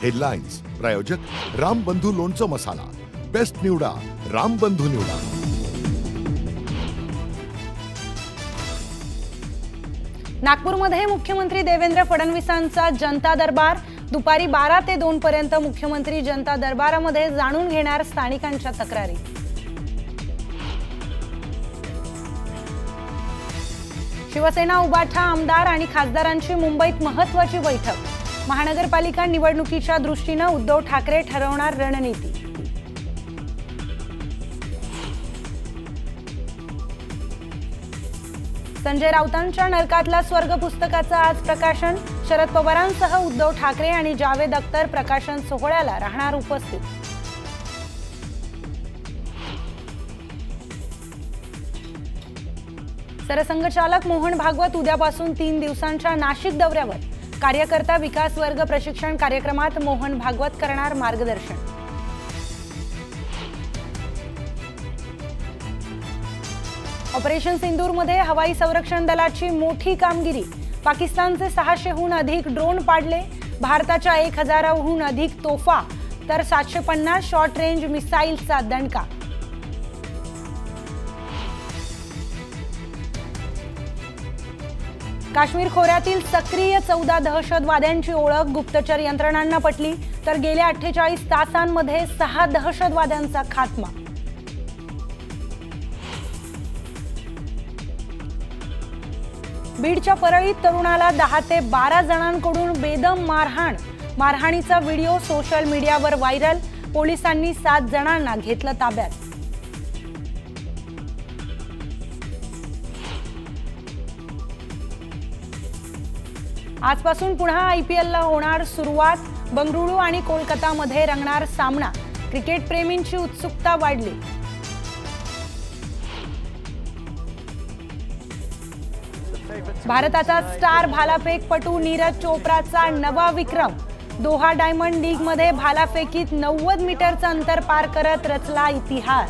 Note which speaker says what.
Speaker 1: Headlines प्रायोजक रामबंधू लोणचं मसाला, best निवडा रामबंधू निवडा।
Speaker 2: नागपूरमध्ये मुख्यमंत्री देवेंद्र फडणवीसांचा जनता दरबार दुपारी 12 ते 2 पर्यंत मुख्यमंत्री जनता दरबारामध्ये जाणून घेणार स्थानिकांच्या तक्रारी। शिवसेना उबाठा आमदार आणि खासदारांची मुंबईत महत्त्वाची बैठक। महानगरपालिका निवडणुकीच्या दृष्टीने उद्धव ठाकरे ठरवणार रणनीती। संजय राऊतांच्या नरकातला स्वर्ग पुस्तकाचं आज प्रकाशन। शरद पवारांसह उद्धव ठाकरे आणि जावेद अख्तर प्रकाशन सोहळ्याला राहणार उपस्थित। सरसंघचालक मोहन भागवत उद्यापासून 3 दिवसांच्या नाशिक दौऱ्यावर। कार्यकर्ता विकास वर्ग प्रशिक्षण कार्यक्रमात मोहन भागवत करणार मार्गदर्शन। ऑपरेशन सिंदूरमध्ये हवाई संरक्षण दलाची मोठी कामगिरी। पाकिस्तानचे 600हून अधिक ड्रोन पाडले। भारताच्या 1000हून अधिक तोफा तर 750 शॉर्ट रेंज मिसाईलचा दणका। काश्मीर खोऱ्यातील सक्रिय 14 दहशतवाद्यांची ओळख गुप्तचर यंत्रणांना पटली, तर गेल्या 48 तासांमध्ये 6 दहशतवाद्यांचा खात्मा। बीडच्या परळीत तरुणाला 10 ते 12 जणांकडून बेदम मारहाण। मारहाणीचा व्हिडिओ सोशल मीडियावर व्हायरल। पोलिसांनी 7 जणांना घेतलं ताब्यात। आजपासून पुन्हा IPLला होणार सुरुवात। बंगळुरू आणि कोलकातामध्ये रंगणार सामना। क्रिकेट प्रेमींची उत्सुकता वाढली। भारताचा स्टार भालाफेकपटू नीरज चोप्राचा नवा विक्रम। दोहा डायमंड लीगमध्ये भालाफेकीत 90 मीटरचं अंतर पार करत रचला इतिहास।